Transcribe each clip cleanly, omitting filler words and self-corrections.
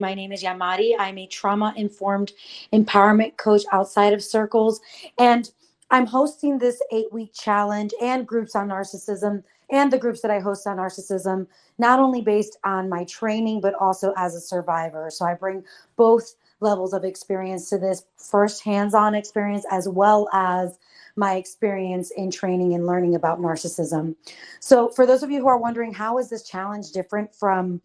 My name is Yamarie. I'm a trauma-informed empowerment coach outside of circles. And I'm hosting this 8-week challenge and groups on narcissism and the groups that I host on narcissism, not only based on my training, but also as a survivor. So I bring both levels of experience to this, first hands-on experience, as well as my experience in training and learning about narcissism. So for those of you who are wondering, how is this challenge different from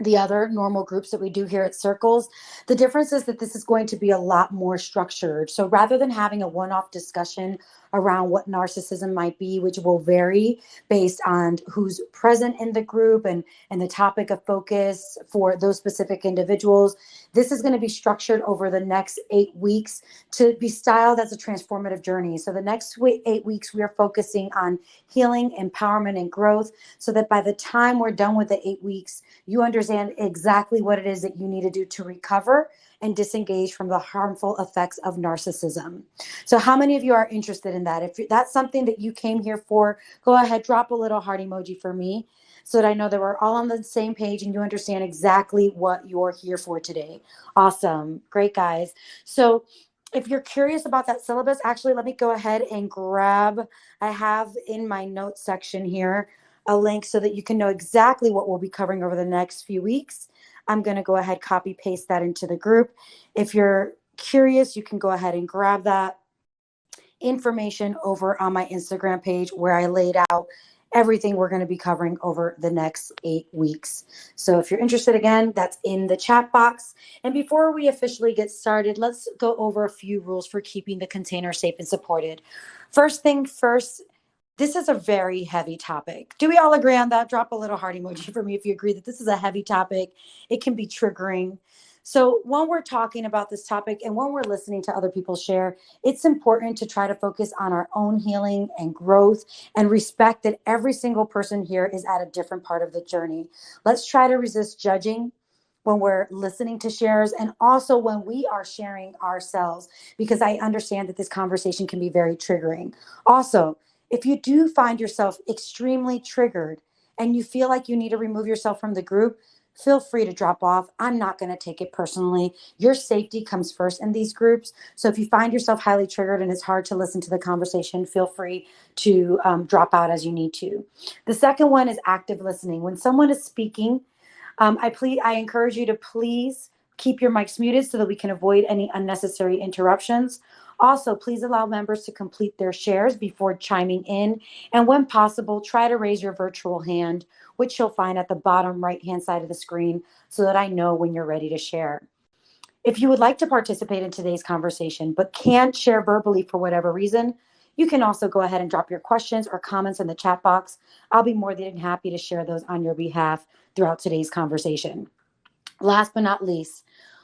the other normal groups that we do here at Circles? The difference is that this is going to be a lot more structured. So rather than having a one-off discussion around what narcissism might be, which will vary based on who's present in the group and the topic of focus for those specific individuals, this is going to be structured over the next 8 weeks to be styled as a transformative journey. So the next 8 weeks, we are focusing on healing, empowerment, and growth, so that by the time we're done with the 8 weeks, you understand exactly what it is that you need to do to recover and disengage from the harmful effects of narcissism. So how many of you are interested in that? If that's something that you came here for, go ahead, drop a little heart emoji for me so that I know that we're all on the same page and you understand exactly what you're here for today. Awesome. Great, guys. So if you're curious about that syllabus, actually, let me go ahead and grab, I have in my notes section here a link so that you can know exactly what we'll be covering over the next few weeks. I'm going to go ahead, copy, paste that into the group. If you're curious, you can go ahead and grab that information over on my Instagram page, where I laid out everything we're going to be covering over the next 8 weeks. So if you're interested, again, that's in the chat box. And before we officially get started, let's go over a few rules for keeping the container safe and supported. First thing first, this is a very heavy topic. Do we all agree on that? Drop a little heart emoji for me if you agree that this is a heavy topic. It can be triggering. So when we're talking about this topic and when we're listening to other people share, it's important to try to focus on our own healing and growth and respect that every single person here is at a different part of the journey. Let's try to resist judging when we're listening to shares, and also when we are sharing ourselves, because I understand that this conversation can be very triggering. Also, if you do find yourself extremely triggered and you feel like you need to remove yourself from the group, feel free to drop off. I'm not going to take it personally. Your safety comes first in these groups. So if you find yourself highly triggered and it's hard to listen to the conversation, feel free to drop out as you need to. The second one is active listening. When someone is speaking, I encourage you to please keep your mics muted so that we can avoid any unnecessary interruptions. Also, please allow members to complete their shares before chiming in. And when possible, try to raise your virtual hand, which you'll find at the bottom right-hand side of the screen, so that I know when you're ready to share. If you would like to participate in today's conversation but can't share verbally for whatever reason, you can also go ahead and drop your questions or comments in the chat box. I'll be more than happy to share those on your behalf throughout today's conversation. Last but not least,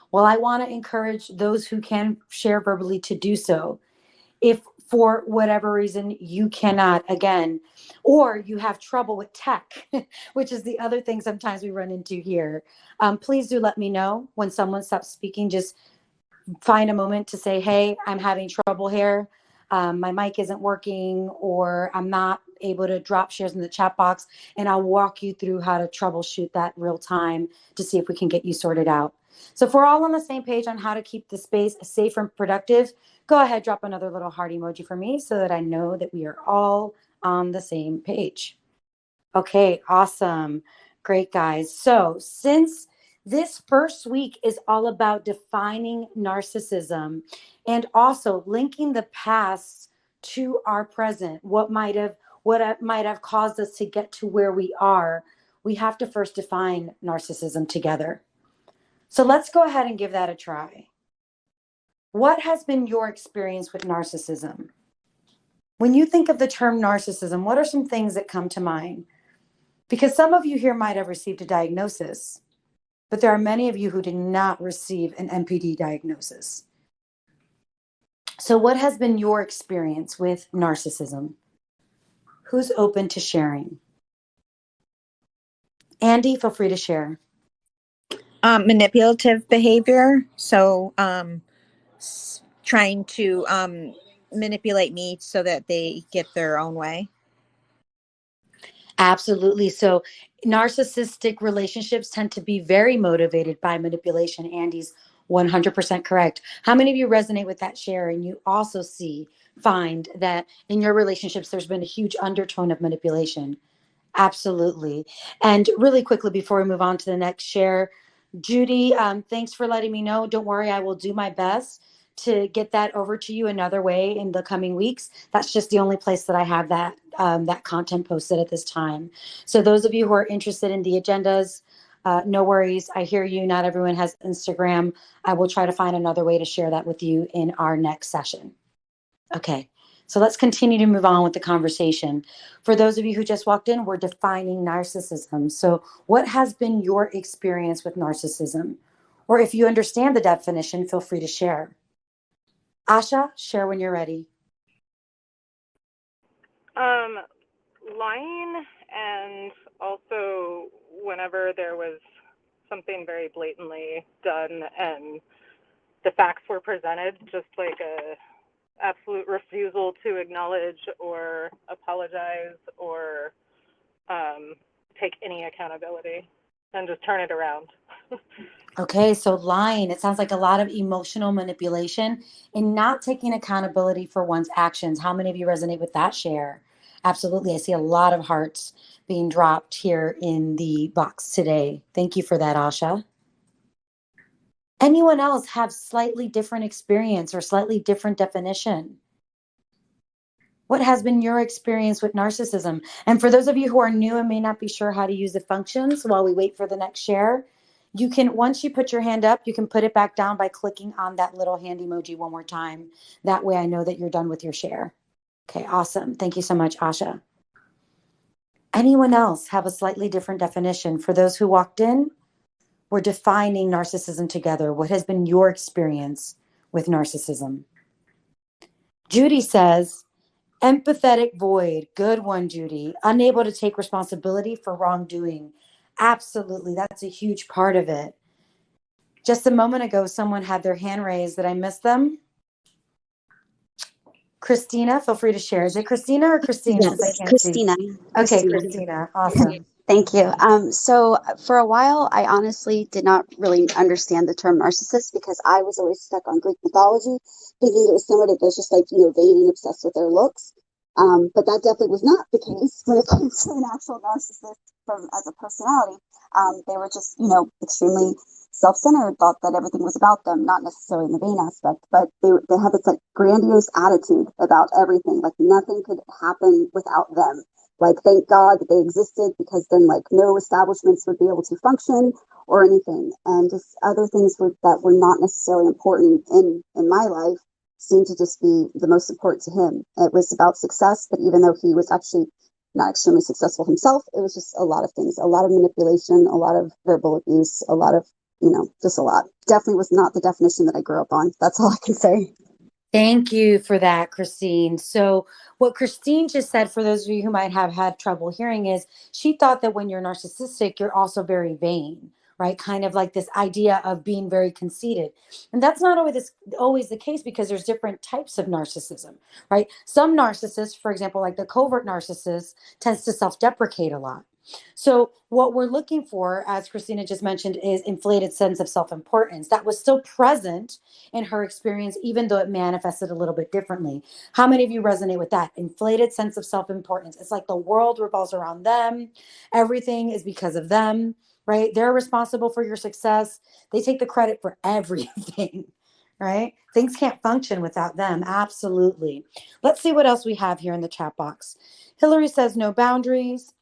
while I want to encourage those who can share verbally to do so, if for whatever reason you cannot, again, or you have trouble with tech, which is the other thing sometimes we run into here, please do let me know when someone stops speaking. Just find a moment to say, hey, I'm having trouble here. My mic isn't working, or I'm not able to drop shares in the chat box, and I'll walk you through how to troubleshoot that real time to see if we can get you sorted out. So if we're all on the same page on how to keep the space safe and productive, go ahead, drop another little heart emoji for me so that I know that we are all on the same page. Okay, awesome. Great, guys. So since this first week is all about defining narcissism and also linking the past to our present, what might have caused us to get to where we are, we have to first define narcissism together. So let's go ahead and give that a try. What has been your experience with narcissism? When you think of the term narcissism, what are some things that come to mind? Because some of you here might have received a diagnosis, but there are many of you who did not receive an NPD diagnosis. So what has been your experience with narcissism? Who's open to sharing? Andy, feel free to share. Manipulative behavior. So trying to manipulate me so that they get their own way. Absolutely. So narcissistic relationships tend to be very motivated by manipulation. Andy's 100% correct. How many of you resonate with that share? And you also find that in your relationships, there's been a huge undertone of manipulation. Absolutely. And really quickly before we move on to the next share, Judy, thanks for letting me know. Don't worry, I will do my best to get that over to you another way in the coming weeks. That's just the only place that I have that content posted at this time. So those of you who are interested in the agendas, no worries. I hear you. Not everyone has Instagram. I will try to find another way to share that with you in our next session. Okay. So let's continue to move on with the conversation. For those of you who just walked in, we're defining narcissism. So what has been your experience with narcissism? Or if you understand the definition, feel free to share. Asha, share when you're ready. Lying, and also whenever there was something very blatantly done and the facts were presented, just like a absolute refusal to acknowledge or apologize or take any accountability and just turn it around. Okay, so lying, it sounds like a lot of emotional manipulation and not taking accountability for one's actions. How many of you resonate with that share? Absolutely. I see a lot of hearts being dropped here in the box today. Thank you for that, Asha. Anyone else have slightly different experience or slightly different definition? What has been your experience with narcissism? And for those of you who are new and may not be sure how to use the functions while we wait for the next share, you can, once you put your hand up, you can put it back down by clicking on that little hand emoji one more time. That way I know that you're done with your share. Okay, awesome. Thank you so much, Asha. Anyone else have a slightly different definition? For those who walked in, we're defining narcissism together. What has been your experience with narcissism? Judy says, empathetic void. Good one, Judy. Unable to take responsibility for wrongdoing. Absolutely. That's a huge part of it. Just a moment ago, someone had their hand raised. Did I miss them? Christina, feel free to share. Is it Christina or Christine? Yes, Since I can't Christina. see. Okay, Christina. Awesome. Thank you. So for a while, I honestly did not really understand the term narcissist because I was always stuck on Greek mythology, thinking it was somebody that was just like, vain and obsessed with their looks. But that definitely was not the case when it came to an actual narcissist as a personality. They were just, extremely self-centered, thought that everything was about them, not necessarily in the vain aspect, but they had this like grandiose attitude about everything, like nothing could happen without them. Like, thank God that they existed because then like no establishments would be able to function or anything. And just other things that were not necessarily important in my life seemed to just be the most important to him. It was about success, but even though he was actually not extremely successful himself, it was just a lot of things, a lot of manipulation, a lot of verbal abuse, a lot of, just a lot. Definitely was not the definition that I grew up on. That's all I can say. Thank you for that, Christine. So what Christine just said, for those of you who might have had trouble hearing, is she thought that when you're narcissistic, you're also very vain, right? Kind of like this idea of being very conceited. And that's not always the case because there's different types of narcissism, right? Some narcissists, for example, like the covert narcissist, tends to self-deprecate a lot. So what we're looking for, as Christina just mentioned, is inflated sense of self-importance that was still present in her experience, even though it manifested a little bit differently. How many of you resonate with that? Inflated sense of self-importance. It's like the world revolves around them. Everything is because of them, right? They're responsible for your success. They take the credit for everything, right? Things can't function without them. Absolutely. Let's see what else we have here in the chat box. Hillary says no boundaries.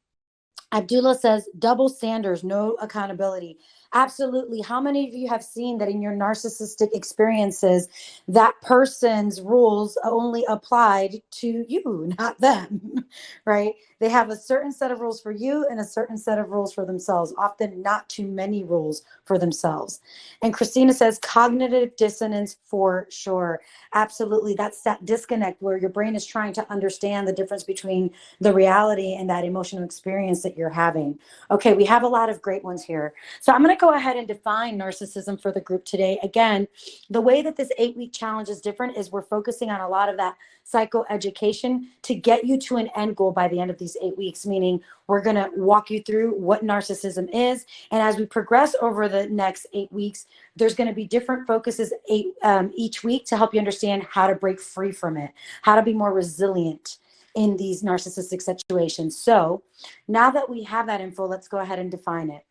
Abdullah says double standards, no accountability. Absolutely. How many of you have seen that in your narcissistic experiences, that person's rules only applied to you, not them, right? They have a certain set of rules for you and a certain set of rules for themselves, often not too many rules for themselves. And Christina says cognitive dissonance for sure. Absolutely. That's that disconnect where your brain is trying to understand the difference between the reality and that emotional experience that you're having. Okay, we have a lot of great ones here. So I'm going to go ahead and define narcissism for the group today. Again, the way that this 8-week challenge is different is we're focusing on a lot of that psychoeducation to get you to an end goal by the end of these 8 weeks, meaning we're going to walk you through what narcissism is. And as we progress over the next 8 weeks, there's going to be different focuses each week to help you understand how to break free from it, how to be more resilient in these narcissistic situations. So now that we have that info, let's go ahead and define it.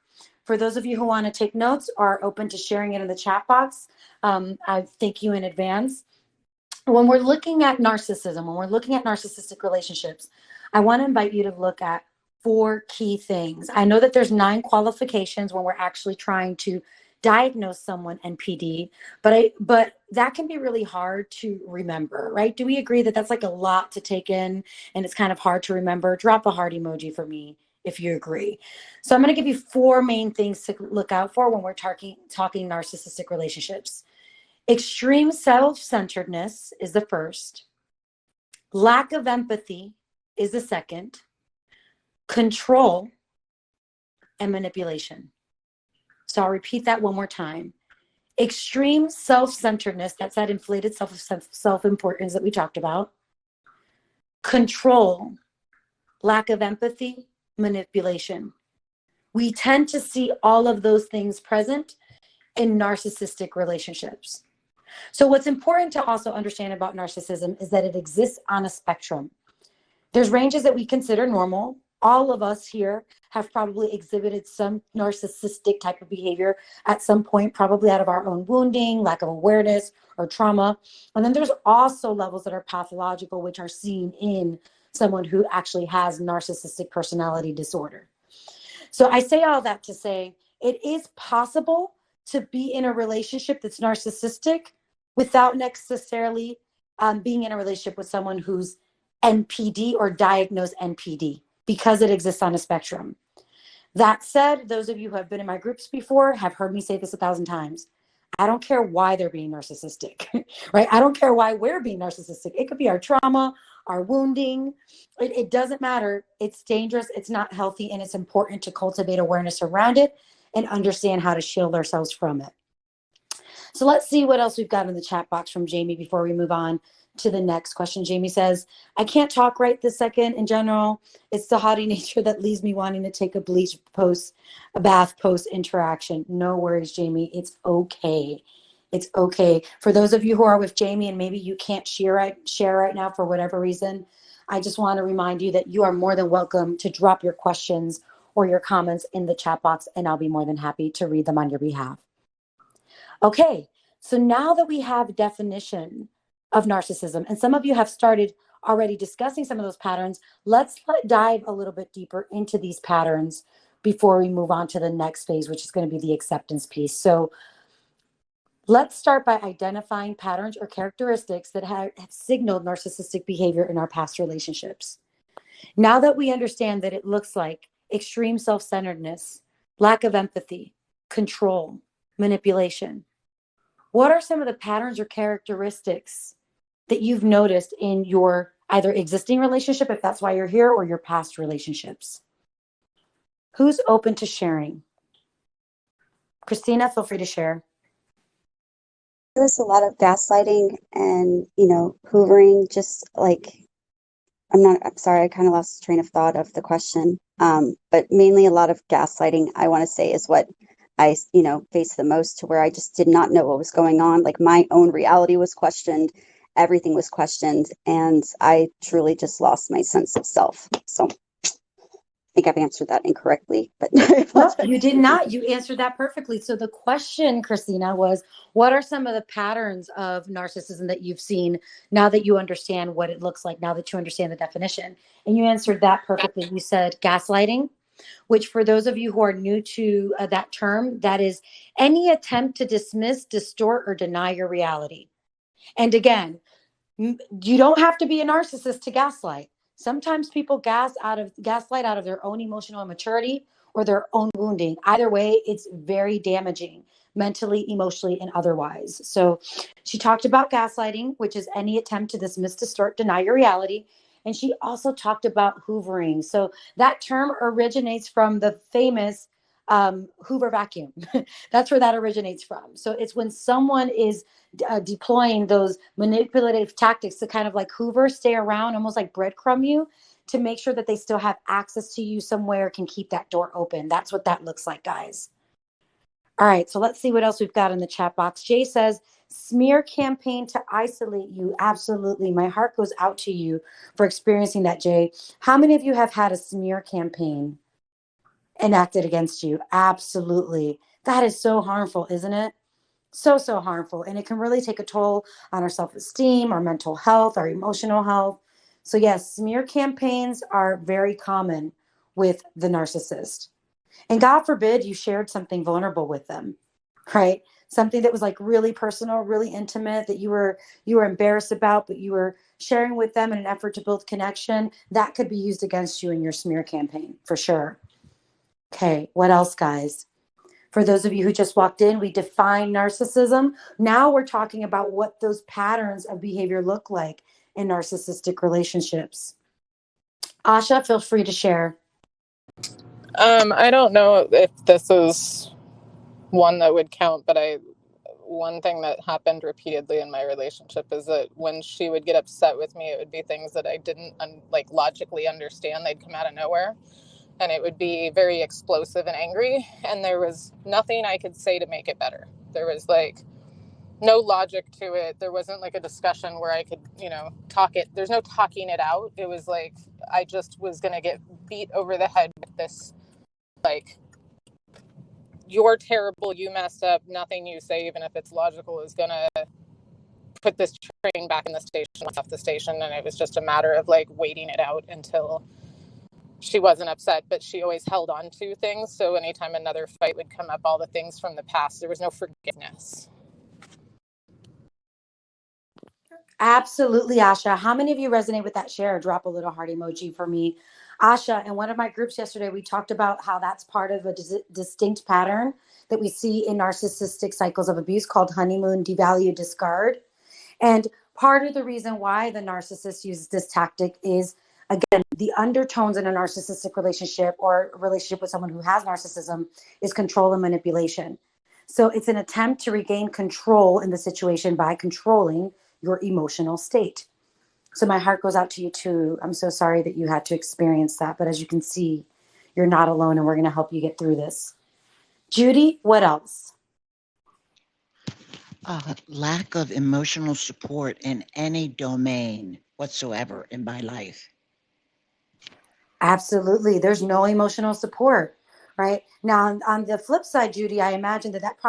For those of you who want to take notes or are open to sharing it in the chat box, I thank you in advance. When we're looking at narcissism, when we're looking at narcissistic relationships, I want to invite you to look at 4 key things. I know that there's 9 qualifications when we're actually trying to diagnose someone NPD, but that can be really hard to remember, right? Do we agree that that's like a lot to take in and it's kind of hard to remember? Drop a heart emoji for me if you agree. So I'm going to give you 4 main things to look out for when we're talking narcissistic relationships. Extreme self-centeredness is the first. Lack of empathy is the second. Control and manipulation. So I'll repeat that one more time. Extreme self-centeredness, that's that inflated self-importance that we talked about. Control, lack of empathy, manipulation. We tend to see all of those things present in narcissistic relationships. So what's important to also understand about narcissism is that it exists on a spectrum. There's ranges that we consider normal. All of us here have probably exhibited some narcissistic type of behavior at some point, probably out of our own wounding, lack of awareness, or trauma. And then there's also levels that are pathological, which are seen in someone who actually has narcissistic personality disorder. So I say all that to say it is possible to be in a relationship that's narcissistic without necessarily being in a relationship with someone who's NPD or diagnosed NPD, because it exists on a spectrum. That said, those of you who have been in my groups before have heard me say this 1,000 times. I don't care why they're being narcissistic, right? I don't care why we're being narcissistic. It could be our trauma, our wounding. It doesn't matter. It's dangerous. It's not healthy. And it's important to cultivate awareness around it and understand how to shield ourselves from it. So let's see what else we've got in the chat box from Jamie before we move on to the next question. Jamie says, I can't talk right this second. In general, it's the haughty nature that leaves me wanting to take a bath post interaction. No worries, Jamie. It's okay. It's okay. For those of you who are with Jamie and maybe you can't share right now for whatever reason, I just want to remind you that you are more than welcome to drop your questions or your comments in the chat box, and I'll be more than happy to read them on your behalf. Okay, so now that we have a definition of narcissism, and some of you have started already discussing some of those patterns, let's dive a little bit deeper into these patterns before we move on to the next phase, which is going to be the acceptance piece. So let's start by identifying patterns or characteristics that have signaled narcissistic behavior in our past relationships. Now that we understand that it looks like extreme self-centeredness, lack of empathy, control, manipulation, what are some of the patterns or characteristics that you've noticed in your either existing relationship, if that's why you're here, or your past relationships? Who's open to sharing? Christina, feel free to share. There's a lot of gaslighting and, hoovering, just like, I'm sorry, I kind of lost the train of thought of the question. But mainly a lot of gaslighting, I want to say, is what I, faced the most, to where I just did not know what was going on. Like, my own reality was questioned, everything was questioned, and I truly just lost my sense of self. So I think I've answered that incorrectly, but No, you did not. You answered that perfectly. So the question, Christina, was, what are some of the patterns of narcissism that you've seen now that you understand what it looks like, now that you understand the definition? And you answered that perfectly. You said gaslighting, which, for those of you who are new to that term, that is any attempt to dismiss, distort, or deny your reality. And again, you don't have to be a narcissist to gaslight. Sometimes people gaslight out of their own emotional immaturity or their own wounding. Either way, it's very damaging mentally, emotionally, and otherwise. So she talked about gaslighting, which is any attempt to dismiss, distort, deny your reality. And she also talked about hoovering. So that term originates from the famous Hoover vacuum. That's where that originates from. So it's when someone is deploying those manipulative tactics to kind of like Hoover, stay around, almost like breadcrumb you, to make sure that they still have access to you somewhere, can keep that door open. That's what that looks like, guys. All right, so let's see what else we've got in the chat box. Jay says, smear campaign to isolate you. Absolutely. My heart goes out to you for experiencing that, Jay. How many of you have had a smear campaign enacted against you? Absolutely. That is so harmful, isn't it? So harmful. And it can really take a toll on our self-esteem, our mental health, our emotional health. So yes, smear campaigns are very common with the narcissist. And God forbid you shared something vulnerable with them, right? Something that was like really personal, really intimate, that you were embarrassed about, but you were sharing with them in an effort to build connection. That could be used against you in your smear campaign, for sure. Okay, what else, guys? For those of you who just walked in, we define narcissism. Now we're talking about what those patterns of behavior look like in narcissistic relationships. Asha, feel free to share. I don't know if this is one that would count, but one thing that happened repeatedly in my relationship is that when she would get upset with me, it would be things that I didn't logically understand. They'd come out of nowhere, and it would be very explosive and angry, and there was nothing I could say to make it better. There was no logic to it. There wasn't a discussion where I could, talk it. There's no talking it out. It was I just was going to get beat over the head with this, you're terrible, you messed up, nothing you say, even if it's logical, is going to put this train back in the station, off the station. And it was just a matter of waiting it out until she wasn't upset, but she always held on to things. So anytime another fight would come up, all the things from the past, there was no forgiveness. Absolutely, Asha. How many of you resonate with that share? Drop a little heart emoji for me. Asha, in one of my groups yesterday, we talked about how that's part of a distinct pattern that we see in narcissistic cycles of abuse called honeymoon, devalue, discard. And part of the reason why the narcissist uses this tactic is, again, the undertones in a narcissistic relationship or a relationship with someone who has narcissism is control and manipulation. So it's an attempt to regain control in the situation by controlling your emotional state. So my heart goes out to you too. I'm so sorry that you had to experience that. But as you can see, you're not alone, and we're going to help you get through this. Judy, what else? Lack of emotional support in any domain whatsoever in my life. Absolutely. There's no emotional support, right? Now, on the flip side, Judy, I imagine that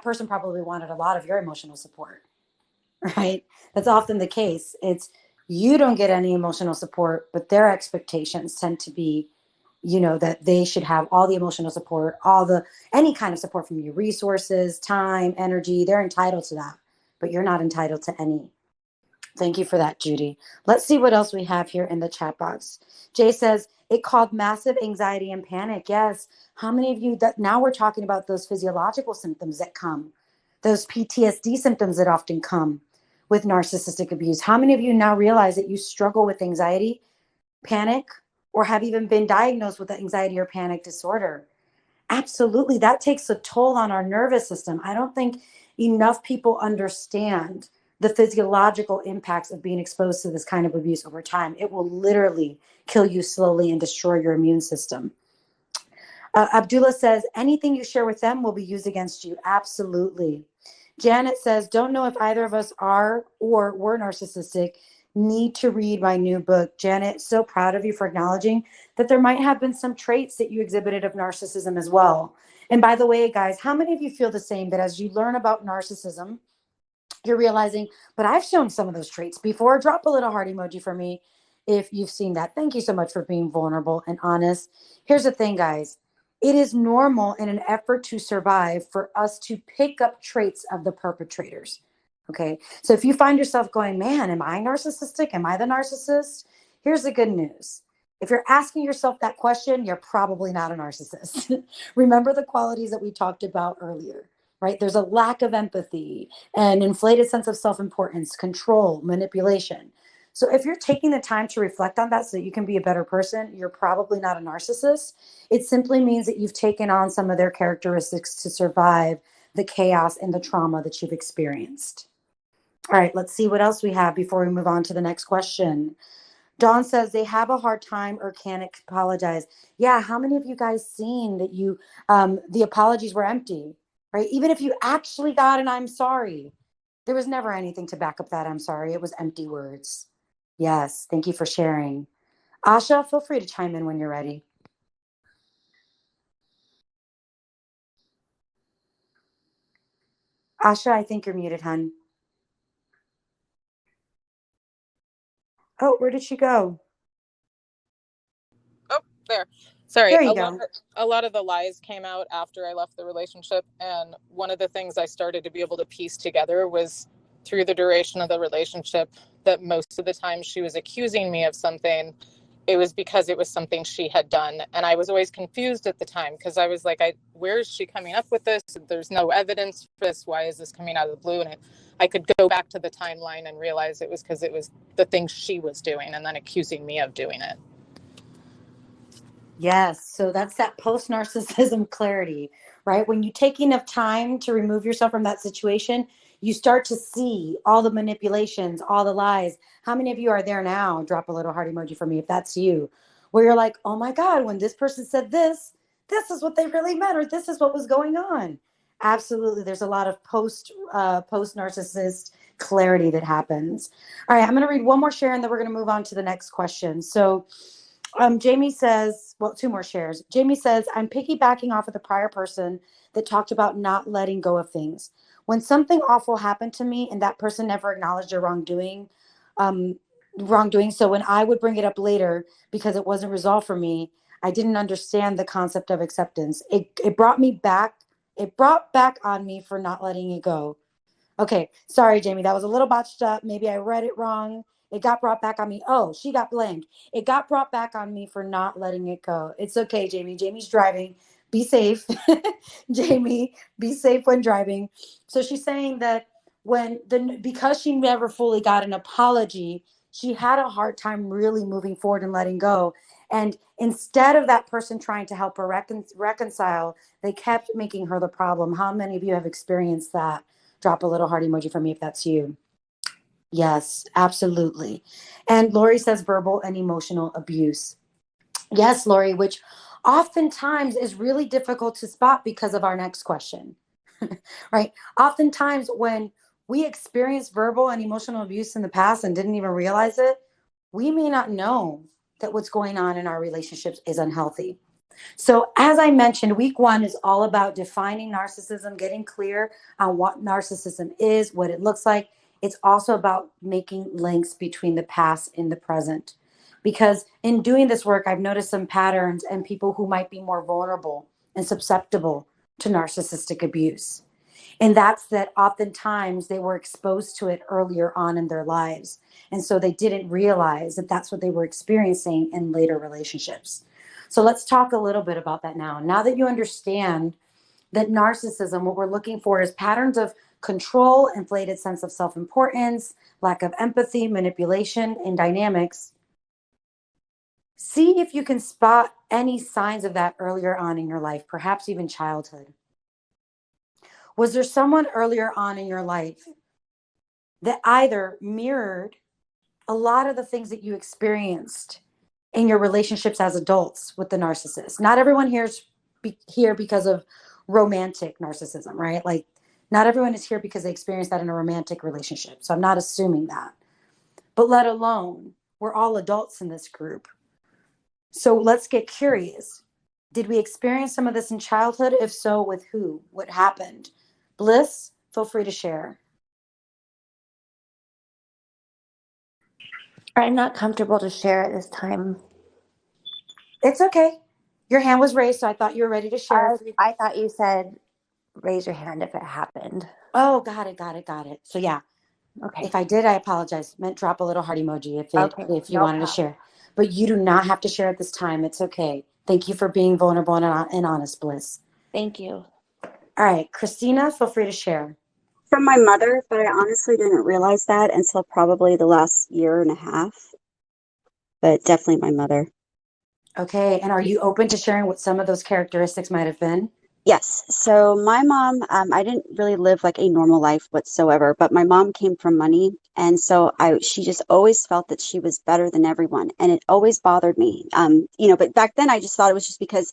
person probably wanted a lot of your emotional support, right? That's often the case. It's you don't get any emotional support, but their expectations tend to be, that they should have all the emotional support, any kind of support from you, resources, time, energy. They're entitled to that, but you're not entitled to any. Thank you for that, Judy. Let's see what else we have here in the chat box. Jay says, it called massive anxiety and panic. Yes. How many of you that now we're talking about those physiological symptoms that come, those PTSD symptoms that often come with narcissistic abuse? How many of you now realize that you struggle with anxiety, panic, or have even been diagnosed with anxiety or panic disorder? Absolutely. That takes a toll on our nervous system. I don't think enough people understand the physiological impacts of being exposed to this kind of abuse over time. It will literally kill you slowly and destroy your immune system. Abdullah says, anything you share with them will be used against you. Absolutely. Janet says, don't know if either of us are or were narcissistic. Need to read my new book. Janet, so proud of you for acknowledging that there might have been some traits that you exhibited of narcissism as well. And by the way, guys, how many of you feel the same, that as you learn about narcissism, you're realizing, but I've shown some of those traits before? Drop a little heart emoji for me if you've seen that. Thank you so much for being vulnerable and honest. Here's the thing, guys. It is normal in an effort to survive for us to pick up traits of the perpetrators. Okay. So if you find yourself going, man, am I narcissistic? Am I the narcissist? Here's the good news. If you're asking yourself that question, you're probably not a narcissist. Remember the qualities that we talked about earlier, right? There's a lack of empathy, an inflated sense of self-importance, control, manipulation. So if you're taking the time to reflect on that so that you can be a better person, you're probably not a narcissist. It simply means that you've taken on some of their characteristics to survive the chaos and the trauma that you've experienced. All right, let's see what else we have before we move on to the next question. Dawn says they have a hard time or can't apologize. Yeah, how many of you guys seen that the apologies were empty, right? Even if you actually got an I'm sorry, there was never anything to back up that I'm sorry. It was empty words. Yes, thank you for sharing. Asha, feel free to chime in when you're ready. Asha, I think you're muted, hun. Oh, where did she go? Oh, there. Sorry. There you go. A lot of the lies came out after I left the relationship. And one of the things I started to be able to piece together was through the duration of the relationship that most of the time she was accusing me of something, it was because it was something she had done. And I was always confused at the time because I was like, where is she coming up with this? There's no evidence for this. Why is this coming out of the blue? And I could go back to the timeline and realize it was because it was the things she was doing and then accusing me of doing it. Yes. So that's that post-narcissism clarity, right? When you take enough time to remove yourself from that situation, you start to see all the manipulations, all the lies. How many of you are there now? Drop a little heart emoji for me if that's you, where you're like, oh my God, when this person said this is what they really meant, or this is what was going on. Absolutely. There's a lot of post-narcissist clarity that happens. All right. I'm going to read one more share and then we're going to move on to the next question. So Jamie says, well, two more shares. Jamie says, I'm piggybacking off of the prior person that talked about not letting go of things. When something awful happened to me and that person never acknowledged their wrongdoing. So when I would bring it up later because it wasn't resolved for me, I didn't understand the concept of acceptance. It brought me back. It brought back on me for not letting it go. Okay, sorry, Jamie, that was a little botched up. Maybe I read it wrong. It got brought back on me. Oh, she got blamed. It got brought back on me for not letting it go. It's okay, Jamie. Jamie's driving. Be safe. Jamie, be safe when driving. So she's saying that because she never fully got an apology, she had a hard time really moving forward and letting go. And instead of that person trying to help her reconcile, they kept making her the problem. How many of you have experienced that? Drop a little heart emoji for me if that's you. Yes, absolutely. And Lori says verbal and emotional abuse. Yes, Lori, which oftentimes is really difficult to spot because of our next question, right? Oftentimes when we experience verbal and emotional abuse in the past and didn't even realize it, we may not know that what's going on in our relationships is unhealthy. So as I mentioned, week 1 is all about defining narcissism, getting clear on what narcissism is, what it looks like. It's also about making links between the past and the present. Because in doing this work, I've noticed some patterns and people who might be more vulnerable and susceptible to narcissistic abuse. And that's that oftentimes they were exposed to it earlier on in their lives. And so they didn't realize that that's what they were experiencing in later relationships. So let's talk a little bit about that now. Now that you understand that narcissism, what we're looking for is patterns of control, inflated sense of self-importance, lack of empathy, manipulation, and dynamics. See if you can spot any signs of that earlier on in your life, perhaps even childhood. Was there someone earlier on in your life that either mirrored a lot of the things that you experienced in your relationships as adults with the narcissist? Not everyone here's here because of romantic narcissism, right? Like not everyone is here because they experienced that in a romantic relationship. So I'm not assuming that. But let alone, we're all adults in this group. So let's get curious. Did we experience some of this in childhood? If so, with who? What happened? Bliss, feel free to share. I'm not comfortable to share at this time. It's okay. Your hand was raised, so I thought you were ready to share. I thought you said raise your hand if it happened. Oh, got it. So yeah. Okay. If I did, I apologize. Meant drop a little heart emoji if you wanted to share. But you do not have to share at this time. It's okay. Thank you for being vulnerable and honest, Bliss. Thank you. All right, Christina, feel free to share. From my mother, but I honestly didn't realize that until probably the last year and a half. But definitely my mother. Okay. And are you open to sharing what some of those characteristics might have been? Yes. So my mom, I didn't really live like a normal life whatsoever, but my mom came from money. And so she just always felt that she was better than everyone. And it always bothered me. But back then I just thought it was just because,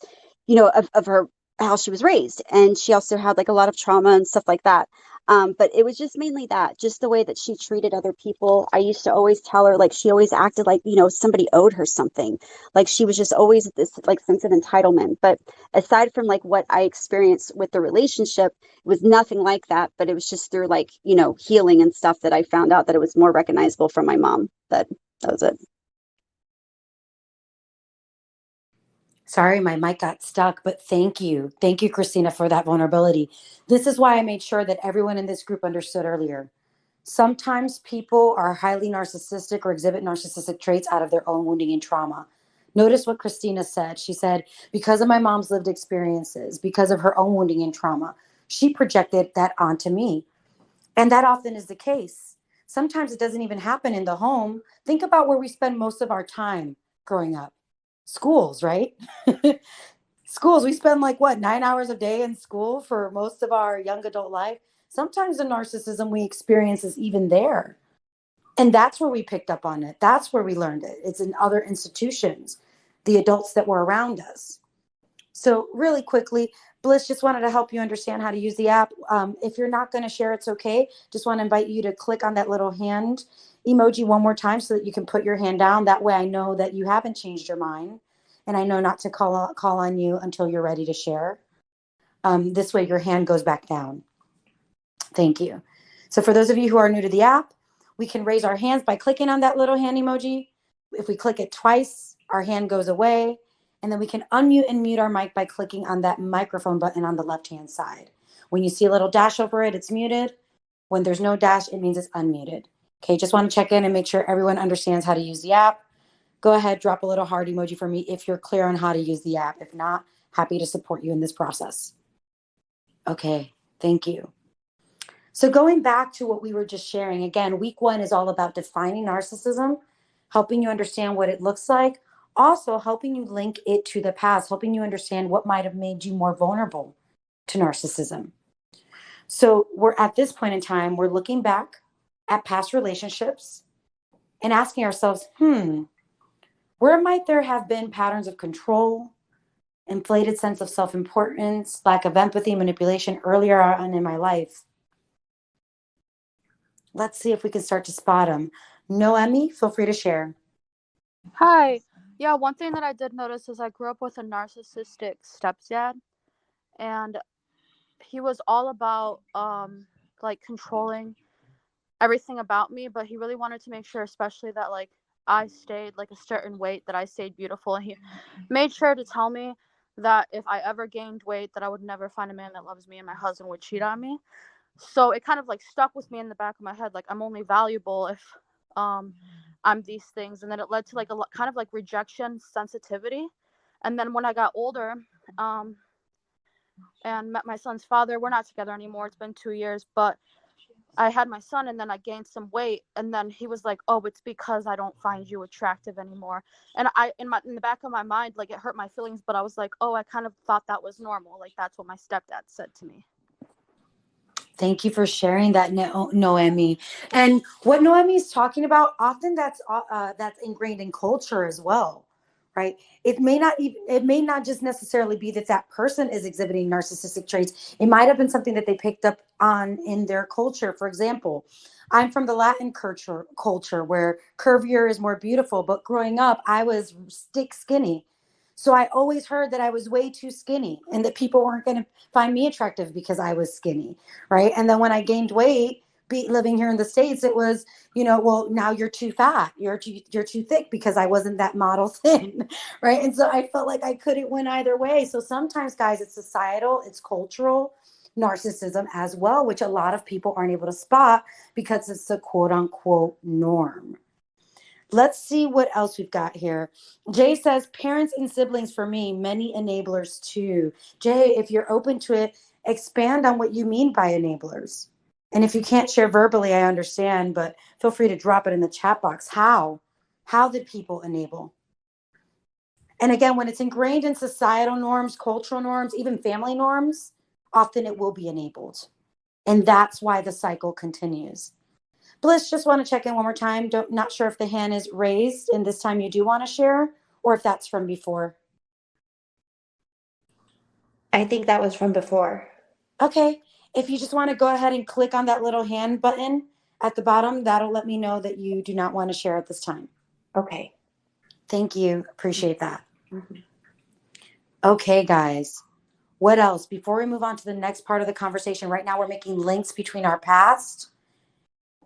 of her, how she was raised. And she also had like a lot of trauma and stuff like that. But it was just mainly that, just the way that she treated other people. I used to always tell her, like, she always acted like, somebody owed her something. Like she was just always this like sense of entitlement. But aside from like what I experienced with the relationship, it was nothing like that. But it was just through like, healing and stuff that I found out that it was more recognizable from my mom. That was it. Sorry, my mic got stuck, but thank you. Thank you, Christina, for that vulnerability. This is why I made sure that everyone in this group understood earlier. Sometimes people are highly narcissistic or exhibit narcissistic traits out of their own wounding and trauma. Notice what Christina said. She said, because of my mom's lived experiences, because of her own wounding and trauma, she projected that onto me. And that often is the case. Sometimes it doesn't even happen in the home. Think about where we spend most of our time growing up. Schools, right? Schools, we spend like what, 9 hours a day in school for most of our young adult life. Sometimes the narcissism we experience is even there. And that's where we picked up on it. That's where we learned it. It's in other institutions, the adults that were around us. So really quickly, Bliss, just wanted to help you understand how to use the app. If you're not going to share, it's okay. Just want to invite you to click on that little hand emoji one more time so that you can put your hand down. That way I know that you haven't changed your mind. And I know not to call on you until you're ready to share. This way your hand goes back down. Thank you. So for those of you who are new to the app, we can raise our hands by clicking on that little hand emoji. If we click it twice, our hand goes away. And then we can unmute and mute our mic by clicking on that microphone button on the left-hand side. When you see a little dash over it, it's muted. When there's no dash, it means it's unmuted. Okay, just want to check in and make sure everyone understands how to use the app. Go ahead, drop a little heart emoji for me if you're clear on how to use the app. If not, happy to support you in this process. Okay, thank you. So going back to what we were just sharing, again, week 1 is all about defining narcissism, helping you understand what it looks like, also helping you link it to the past, helping you understand what might have made you more vulnerable to narcissism. So we're at this point in time, we're looking back at past relationships and asking ourselves, where might there have been patterns of control, inflated sense of self-importance, lack of empathy, manipulation earlier on in my life? Let's see if we can start to spot them. Noemi, feel free to share. Hi. Yeah, one thing that I did notice is I grew up with a narcissistic stepdad, and he was all about like controlling everything about me, but he really wanted to make sure especially that like I stayed like a certain weight, that I stayed beautiful, and he made sure to tell me that if I ever gained weight that I would never find a man that loves me and my husband would cheat on me. So it kind of like stuck with me in the back of my head, like I'm only valuable if I'm these things. And then it led to like a kind of like rejection sensitivity. And then when I got older and met my son's father, we're not together anymore, it's been 2 years, but I had my son and then I gained some weight, and then he was like, oh, it's because I don't find you attractive anymore. And I in the back of my mind, like, it hurt my feelings, but I was like, oh, I kind of thought that was normal, like that's what my stepdad said to me. Thank you for sharing that, Noemi. And what Noemi is talking about, often that's ingrained in culture as well, right? It may not just necessarily be that that person is exhibiting narcissistic traits. It might have been something that they picked up on in their culture. For example, I'm from the Latin culture where curvier is more beautiful, but growing up, I was stick skinny. So I always heard that I was way too skinny and that people weren't going to find me attractive because I was skinny, right? And then when I gained weight, living here in the States, it was, well, now you're too fat, you're too thick, because I wasn't that model thin, right? And so I felt like I couldn't win either way. So sometimes, guys, it's societal, it's cultural narcissism as well, which a lot of people aren't able to spot because it's the quote unquote norm. Let's see what else we've got here. Jay says, parents and siblings for me, many enablers too. Jay, if you're open to it, expand on what you mean by enablers. And if you can't share verbally, I understand, but feel free to drop it in the chat box. How did people enable? And again, when it's ingrained in societal norms, cultural norms, even family norms, often it will be enabled. And that's why the cycle continues. Bliss, just want to check in one more time. Not sure if the hand is raised and this time you do want to share, or if that's from before. I think that was from before. Okay. If you just want to go ahead and click on that little hand button at the bottom, that'll let me know that you do not want to share at this time. Okay. Thank you. Appreciate that. Mhm. Okay, guys. What else? Before we move on to the next part of the conversation, right now we're making links between our past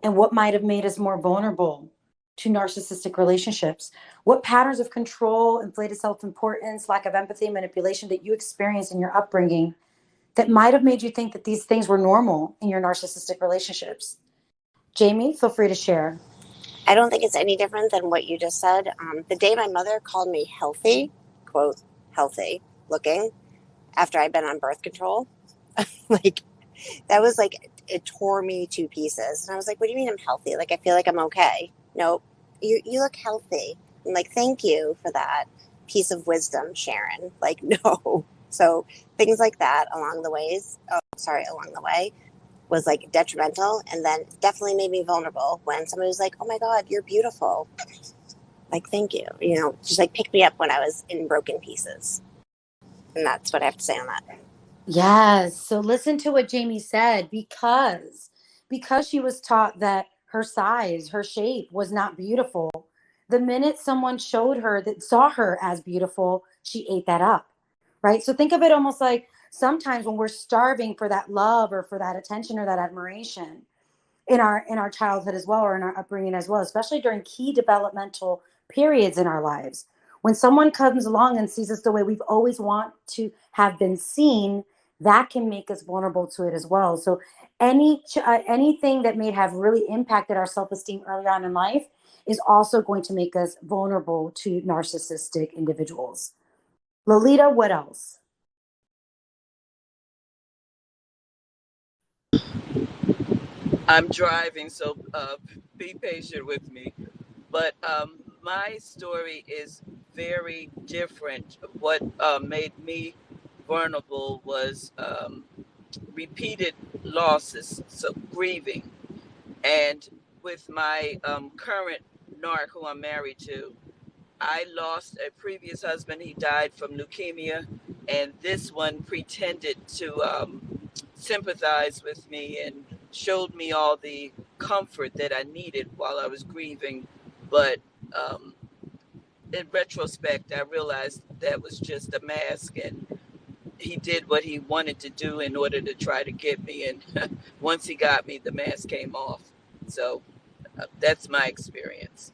and what might have made us more vulnerable to narcissistic relationships. What patterns of control, inflated self-importance, lack of empathy, manipulation that you experienced in your upbringing that might have made you think that these things were normal in your narcissistic relationships? Jamie, feel free to share. I don't think it's any different than what you just said. The day my mother called me healthy, quote, healthy looking, after I'd been on birth control, like, that was like, it tore me to pieces. And I was like, what do you mean I'm healthy? Like, I feel like I'm okay. Nope. You look healthy. I'm like, thank you for that piece of wisdom, Sharon. Like, no. So things like that along the way was like detrimental, and then definitely made me vulnerable when somebody was like, oh my God, you're beautiful. Like, thank you. Just like pick me up when I was in broken pieces. And that's what I have to say on that. Yes. So listen to what Jamie said, because she was taught that her size, her shape was not beautiful. The minute someone showed her that saw her as beautiful, she ate that up. Right? So think of it almost like sometimes when we're starving for that love or for that attention or that admiration in our childhood as well, or in our upbringing as well, especially during key developmental periods in our lives. When someone comes along and sees us the way we've always want to have been seen, that can make us vulnerable to it as well. So anything that may have really impacted our self-esteem early on in life is also going to make us vulnerable to narcissistic individuals. Lolita, what else? I'm driving, so be patient with me. But my story is very different. What made me vulnerable was repeated losses, so grieving. And with my current narc, who I'm married to, I lost a previous husband. He died from leukemia, and this one pretended to sympathize with me and showed me all the comfort that I needed while I was grieving. But um, in retrospect, I realized that was just a mask, and he did what he wanted to do in order to try to get me. And once he got me, the mask came off. So that's my experience.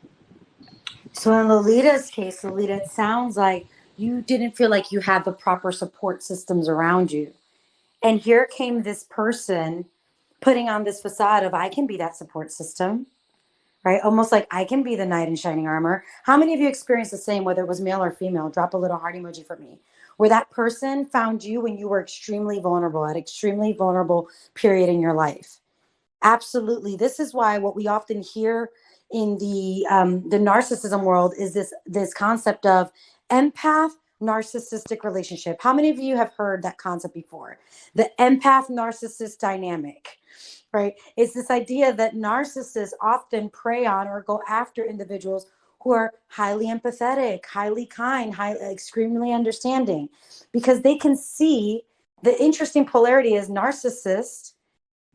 So in Lolita's case, Lolita, it sounds like you didn't feel like you had the proper support systems around you. And here came this person putting on this facade of, I can be that support system, right? Almost like I can be the knight in shining armor. How many of you experienced the same, whether it was male or female? Drop a little heart emoji for me. Where that person found you when you were extremely vulnerable, at extremely vulnerable period in your life. Absolutely. This is why what we often hear in the narcissism world is this concept of empath narcissistic relationship. How many of you have heard that concept before? The empath narcissist dynamic, right? It's this idea that narcissists often prey on or go after individuals who are highly empathetic, highly kind, extremely understanding, because they can see the interesting polarity is narcissists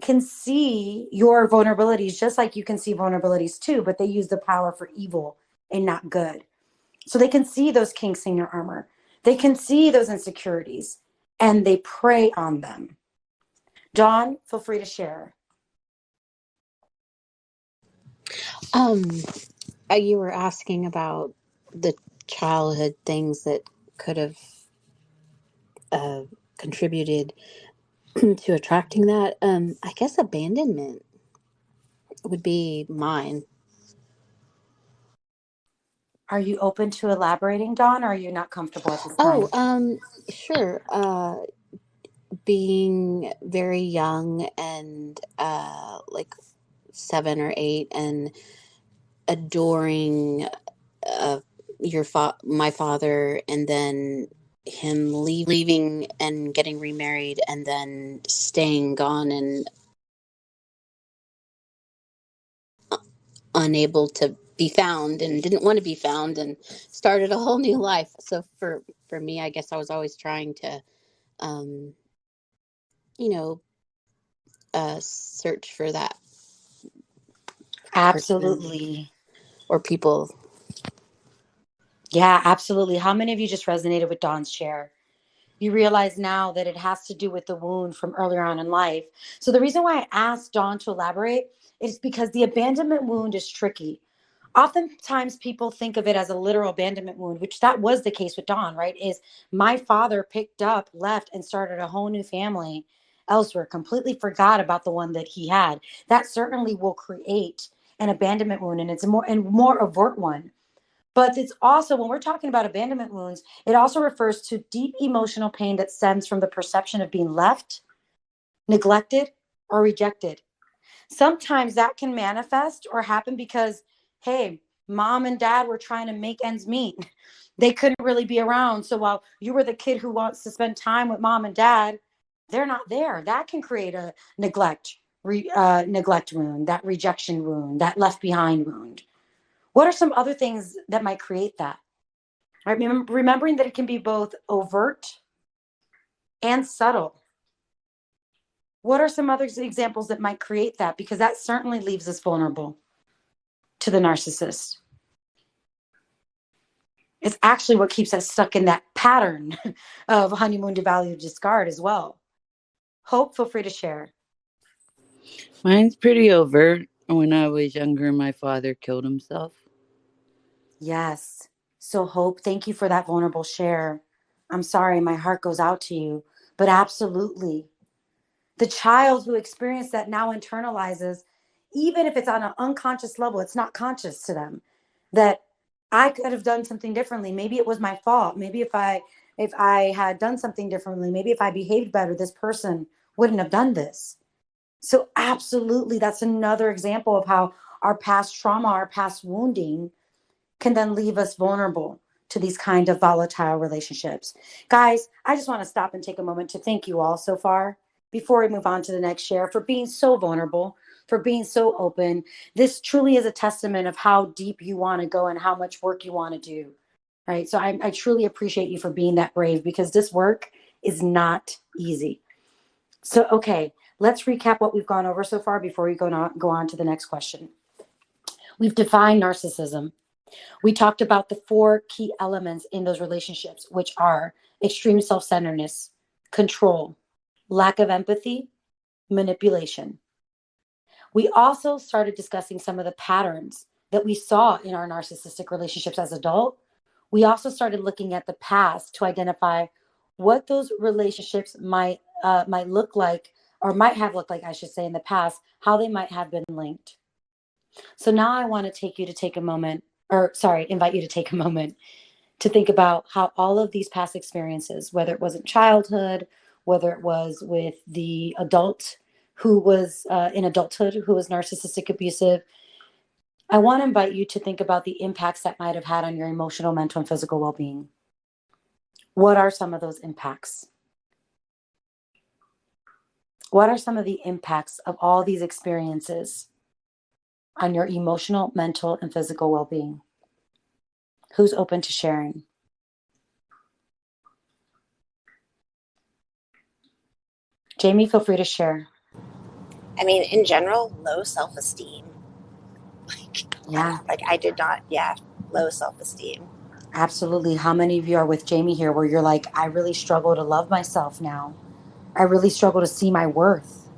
can see your vulnerabilities just like you can see vulnerabilities too, but they use the power for evil and not good. So they can see those kinks in your armor. They can see those insecurities and they prey on them. Dawn, feel free to share. You were asking about the childhood things that could have contributed to attracting that. I guess abandonment would be mine. Are you open to elaborating, Dawn, or are you not comfortable at this time? Sure. being very young and like 7 or 8 and adoring my father, and then him leaving and getting remarried and then staying gone and unable to be found and didn't want to be found and started a whole new life. So for me, I guess I was always trying to you know search for that person Absolutely. or people. Yeah, absolutely. How many of you just resonated with Dawn's share? You realize now that it has to do with the wound from earlier on in life. So the reason why I asked Dawn to elaborate is because the abandonment wound is tricky. Oftentimes people think of it as a literal abandonment wound, which that was the case with Dawn, right? Is my father picked up, left, and started a whole new family elsewhere, completely forgot about the one that he had. That certainly will create an abandonment wound, and it's a more overt one. But it's also, when we're talking about abandonment wounds, it also refers to deep emotional pain that stems from the perception of being left, neglected, or rejected. Sometimes that can manifest or happen because, hey, mom and dad were trying to make ends meet. They couldn't really be around. So while you were the kid who wants to spend time with mom and dad, they're not there. That can create a neglect wound, that rejection wound, that left behind wound. What are some other things that might create that? Right? Remembering that it can be both overt and subtle. What are some other examples that might create that? Because that certainly leaves us vulnerable to the narcissist. It's actually what keeps us stuck in that pattern of honeymoon, devalue, discard as well. Hope, feel free to share. Mine's pretty overt. When I was younger, my father killed himself. Yes. So Hope, thank you for that vulnerable share. I'm sorry, my heart goes out to you, but absolutely. The child who experienced that now internalizes, even if it's on an unconscious level, it's not conscious to them, that I could have done something differently. Maybe it was my fault. Maybe if I had done something differently, maybe if I behaved better, this person wouldn't have done this. So absolutely, that's another example of how our past trauma, our past wounding can then leave us vulnerable to these kind of volatile relationships. Guys, I just want to stop and take a moment to thank you all so far before we move on to the next share for being so vulnerable, for being so open. This truly is a testament of how deep you want to go and how much work you want to do. Right. So I truly appreciate you for being that brave, because this work is not easy. So, okay, let's recap what we've gone over so far before we go on to the next question. We've defined narcissism. We talked about the 4 key elements in those relationships, which are extreme self-centeredness, control, lack of empathy, manipulation. We also started discussing some of the patterns that we saw in our narcissistic relationships as adults. We also started looking at the past to identify what those relationships might look like, or might have looked like, I should say, in the past, how they might have been linked. So now I want to invite you to take a moment to think about how all of these past experiences, whether it was in childhood, whether it was with the adult who was in adulthood who was narcissistic abusive, I want to invite you to think about the impacts that might have had on your emotional, mental, and physical well-being. What are some of those impacts? What are some of the impacts of all these experiences on your emotional, mental, and physical well-being? Who's open to sharing? Jamie, feel free to share. I mean, in general, low self-esteem. Yeah. I did not, low self-esteem. Absolutely. How many of you are with Jamie here where you're like, I really struggle to love myself now. I really struggle to see my worth.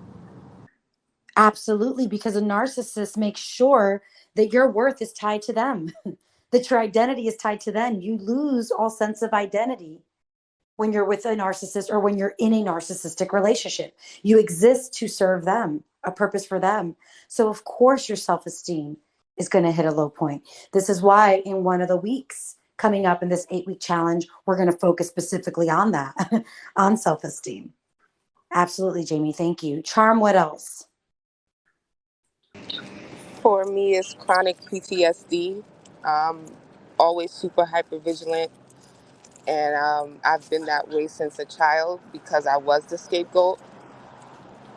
Absolutely, because a narcissist makes sure that your worth is tied to them, that your identity is tied to them. You lose all sense of identity when you're with a narcissist or when you're in a narcissistic relationship. You exist to serve them, a purpose for them. So of course your self-esteem is going to hit a low point. This is why in one of the weeks coming up in this 8-week challenge, we're going to focus specifically on that, on self-esteem. Absolutely, Jamie. Thank you. Charm, what else? For me, it's chronic PTSD. Always super hyper vigilant, and I've been that way since a child because I was the scapegoat.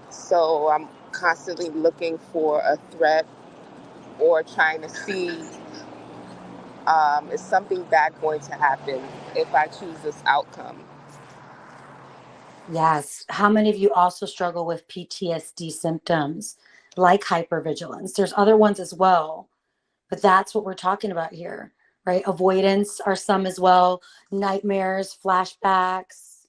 So I'm constantly looking for a threat or trying to see is something bad going to happen if I choose this outcome. Yes. How many of you also struggle with PTSD symptoms like hypervigilance? There's other ones as well, but that's what we're talking about here, right? Avoidance are some as well, nightmares, flashbacks.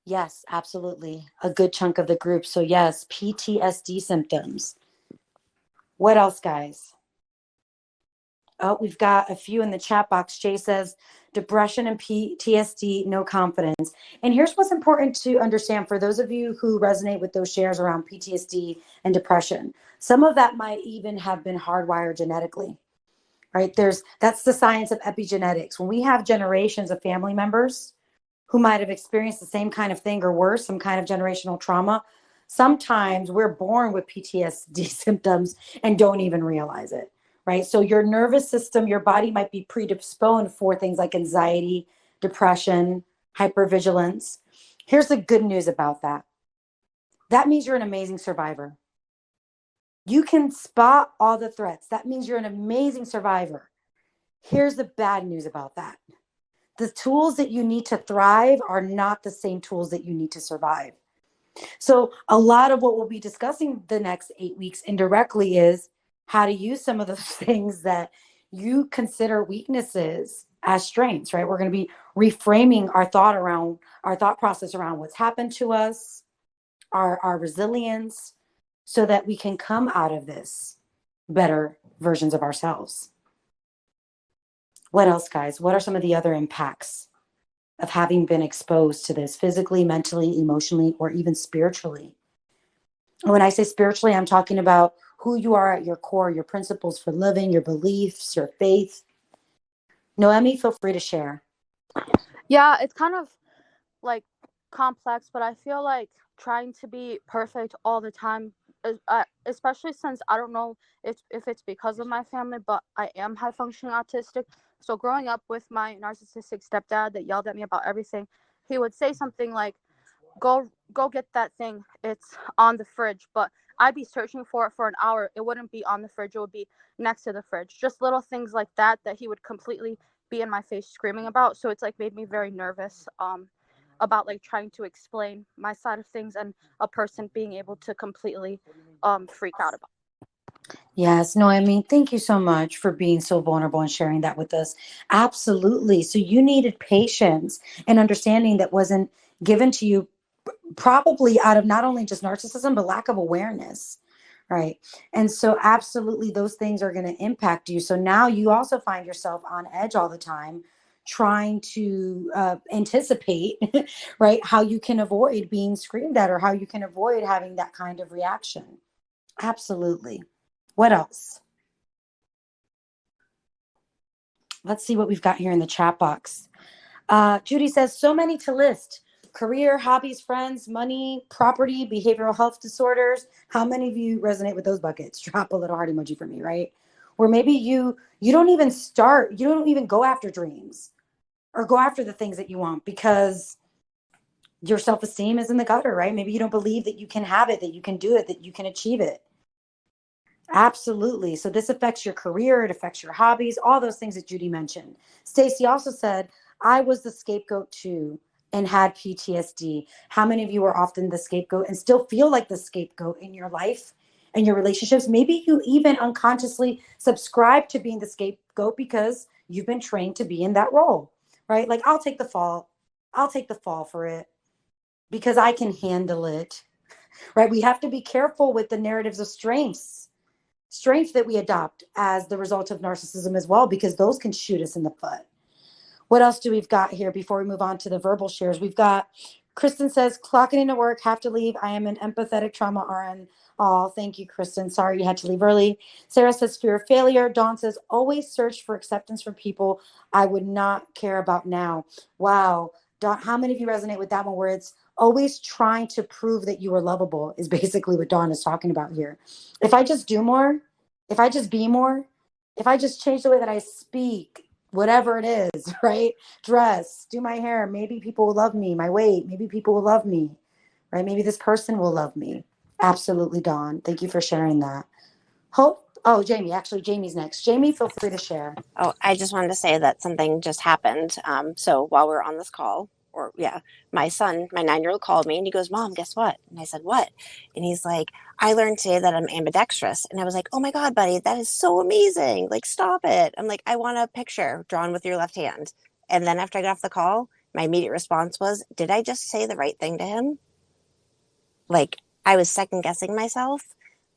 Yes, absolutely. A good chunk of the group. So yes, PTSD symptoms. What else, guys? Oh, we've got a few in the chat box. Jay says, depression and PTSD, no confidence. And here's what's important to understand for those of you who resonate with those shares around PTSD and depression. Some of that might even have been hardwired genetically, right? That's the science of epigenetics. When we have generations of family members who might have experienced the same kind of thing or worse, some kind of generational trauma, sometimes we're born with PTSD symptoms and don't even realize it, right? So your nervous system, your body might be predisposed for things like anxiety, depression, hypervigilance. Here's the good news about that. That means you're an amazing survivor. You can spot all the threats. That means you're an amazing survivor. Here's the bad news about that. The tools that you need to thrive are not the same tools that you need to survive. So a lot of what we'll be discussing the next 8 weeks indirectly is how to use some of those things that you consider weaknesses as strengths, right? We're going to be reframing our thought process around what's happened to us, our resilience, so that we can come out of this better versions of ourselves. What else, guys? What are some of the other impacts of having been exposed to this physically, mentally, emotionally, or even spiritually? And when I say spiritually, I'm talking about who you are at your core, your principles for living, your beliefs, your faith. Noemi, feel free to share. Yeah, it's kind of like complex, but I feel like trying to be perfect all the time, especially since I don't know if it's because of my family, but I am high functioning autistic. So growing up with my narcissistic stepdad that yelled at me about everything, he would say something like, go get that thing, it's on the fridge, but I'd be searching for it for an hour. It wouldn't be on the fridge, it would be next to the fridge. Just little things like that he would completely be in my face screaming about. So it's like made me very nervous about like trying to explain my side of things and a person being able to completely freak out about. Yes, Noemi, thank you so much for being so vulnerable and sharing that with us. Absolutely. So you needed patience and understanding that wasn't given to you probably out of not only just narcissism, but lack of awareness, right? And so absolutely those things are going to impact you. So now you also find yourself on edge all the time, trying to anticipate, right, how you can avoid being screamed at or how you can avoid having that kind of reaction. Absolutely. What else? Let's see what we've got here in the chat box. Judy says, so many to list. Career, hobbies, friends, money, property, behavioral health disorders. How many of you resonate with those buckets? Drop a little heart emoji for me, right? Or maybe you don't even go after dreams or go after the things that you want because your self-esteem is in the gutter, right? Maybe you don't believe that you can have it, that you can do it, that you can achieve it. Absolutely. So this affects your career, it affects your hobbies, all those things that Judy mentioned. Stacy also said, I was the scapegoat too and had PTSD. How many of you are often the scapegoat and still feel like the scapegoat in your life and your relationships? Maybe you even unconsciously subscribe to being the scapegoat because you've been trained to be in that role, right? Like, I'll take the fall. I'll take the fall for it because I can handle it, right? We have to be careful with the narratives of strength that we adopt as the result of narcissism as well, because those can shoot us in the foot. What else do we've got here before we move on to the verbal shares? We've got Kristen says, clocking into work, have to leave. I am an empathetic trauma RN. Oh, thank you, Kristen. Sorry you had to leave early. Sarah says, fear of failure. Dawn says, always search for acceptance from people I would not care about now. Wow. Dawn, how many of you resonate with that one where it's always trying to prove that you are lovable is basically what Dawn is talking about here. If I just do more, if I just be more, if I just change the way that I speak, whatever it is, right? Dress, do my hair, maybe people will love me, my weight, maybe people will love me, right? Maybe this person will love me. Absolutely, Dawn. Thank you for sharing that. Hope. Oh, Jamie. Actually, Jamie's next. Jamie, feel free to share. Oh, I just wanted to say that something just happened. So while we were on this call, my son, my 9-year-old called me and he goes, Mom, guess what? And I said, what? And he's like, I learned today that I'm ambidextrous. And I was like, oh my God, buddy, that is so amazing. Like, stop it. I'm like, I want a picture drawn with your left hand. And then after I got off the call, my immediate response was, did I just say the right thing to him? Like, I was second guessing myself.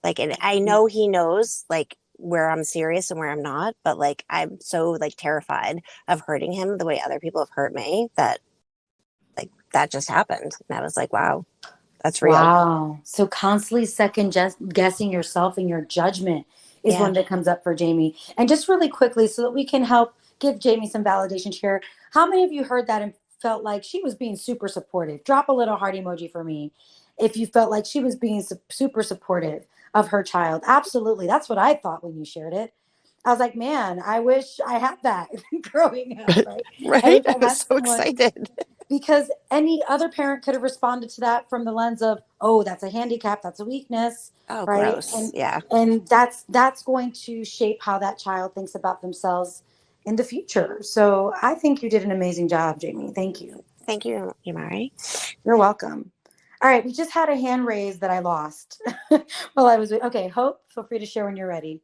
Like, and I know he knows, like, where I'm serious and where I'm not, but like, I'm so like terrified of hurting him the way other people have hurt me that like that just happened. And I was like, wow, that's real. Wow. So constantly second guessing yourself and your judgment is one that comes up for Jamie. And just really quickly, so that we can help give Jamie some validation here. How many of you heard that and felt like she was being super supportive? Drop a little heart emoji for me if you felt like she was being super supportive of her child. Absolutely. That's what I thought when you shared it. I was like, man, I wish I had that growing up, right? Right? I was so excited. Because any other parent could have responded to that from the lens of, oh, that's a handicap, that's a weakness, Oh, right? gross. And that's going to shape how that child thinks about themselves in the future. So I think you did an amazing job, Jamie. Thank you. Thank you, Yamarie. You're welcome. All right, we just had a hand raised that I lost while I was, okay, Hope, feel free to share when you're ready.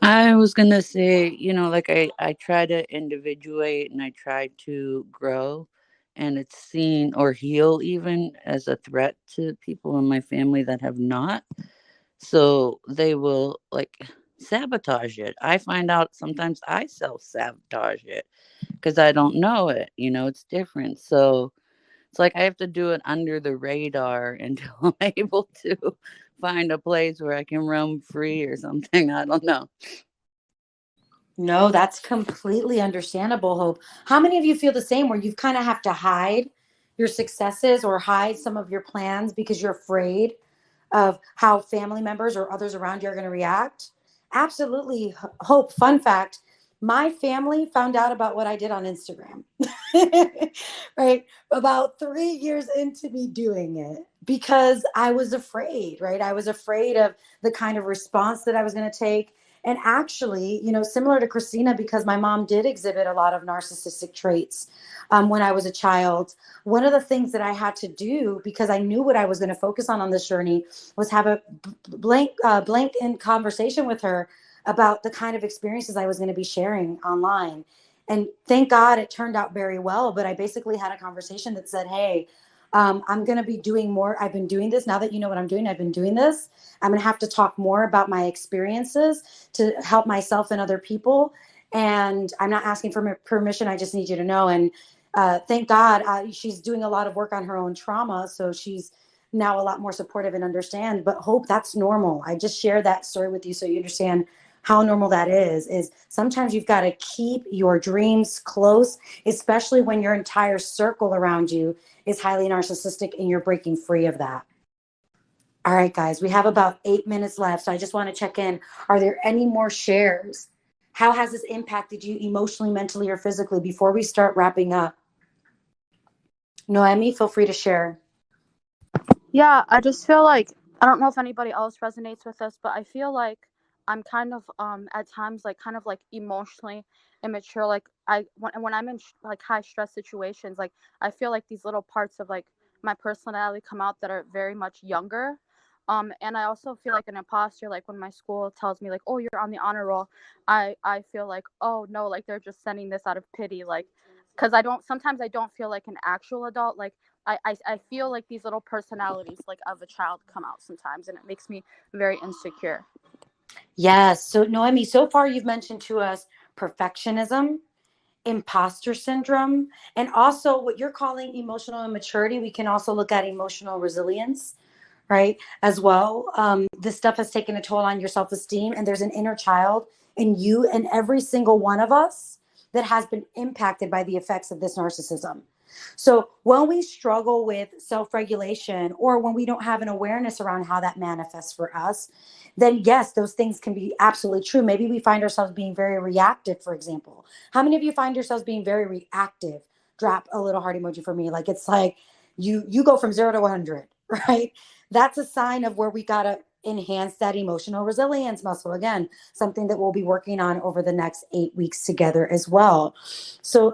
I was going to say, like I try to individuate and I try to grow, and it's seen or heal even as a threat to people in my family that have not. So they will like sabotage it. I find out sometimes I self-sabotage it because I don't know it. It's different. So it's like I have to do it under the radar until I'm able to find a place where I can roam free or something. I don't know. No, that's completely understandable, Hope. How many of you feel the same where you kind of have to hide your successes or hide some of your plans because you're afraid of how family members or others around you are going to react? Absolutely, Hope. Fun fact, my family found out about what I did on Instagram, right? About 3 years into me doing it because I was afraid, right? I was afraid of the kind of response that I was going to take. And actually, similar to Christina, because my mom did exhibit a lot of narcissistic traits when I was a child, one of the things that I had to do, because I knew what I was going to focus on this journey, was have a blank in conversation with her about the kind of experiences I was going to be sharing online. And thank God it turned out very well. But I basically had a conversation that said, hey, I'm going to be doing more. I've been doing this. Now that you know what I'm doing, I've been doing this. I'm going to have to talk more about my experiences to help myself and other people. And I'm not asking for permission. I just need you to know. And thank God she's doing a lot of work on her own trauma. So she's now a lot more supportive and understand. But Hope, that's normal. I just shared that story with you so you understand how normal that is sometimes you've got to keep your dreams close, especially when your entire circle around you is highly narcissistic and you're breaking free of that. All right, guys, we have about 8 minutes left. So I just want to check in. Are there any more shares? How has this impacted you emotionally, mentally, or physically before we start wrapping up? Noemi, feel free to share. Yeah, I just feel like, I don't know if anybody else resonates with this, but I feel like I'm kind of at times like kind of like emotionally immature. Like when I'm in like high stress situations, like I feel like these little parts of like my personality come out that are very much younger. And I also feel like an imposter, like when my school tells me like, oh, you're on the honor roll, I feel like, oh no, like they're just sending this out of pity, like because sometimes I don't feel like an actual adult. Like I feel like these little personalities like of a child come out sometimes, and it makes me very insecure. Yes. So Noemi, so far you've mentioned to us perfectionism, imposter syndrome, and also what you're calling emotional immaturity. We can also look at emotional resilience, right? As well. This stuff has taken a toll on your self-esteem, and there's an inner child in you and every single one of us that has been impacted by the effects of this narcissism. So when we struggle with self-regulation, or when we don't have an awareness around how that manifests for us, then yes, those things can be absolutely true. Maybe we find ourselves being very reactive, for example. How many of you find yourselves being very reactive? Drop a little heart emoji for me. Like, it's like you go from 0 to 100, right? That's a sign of where we got to enhance that emotional resilience muscle. Again, something that we'll be working on over the next 8 weeks together as well. So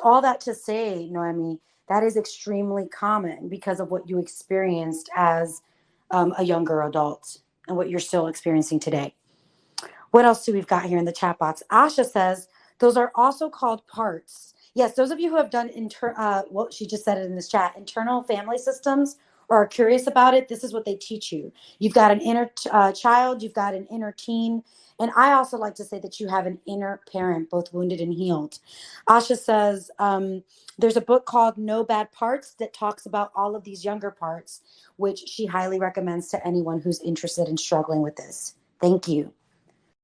all that to say, Noemi, that is extremely common because of what you experienced as a younger adult and what you're still experiencing today. What else do we've got here in the chat box? Asha says, those are also called parts. Yes, those of you who have done, well, she just said it in this chat, internal family systems, or are curious about it, this is what they teach you. You've got an inner child, you've got an inner teen, and I also like to say that you have an inner parent, both wounded and healed. Asha says, there's a book called No Bad Parts that talks about all of these younger parts, which she highly recommends to anyone who's interested in struggling with this. Thank you.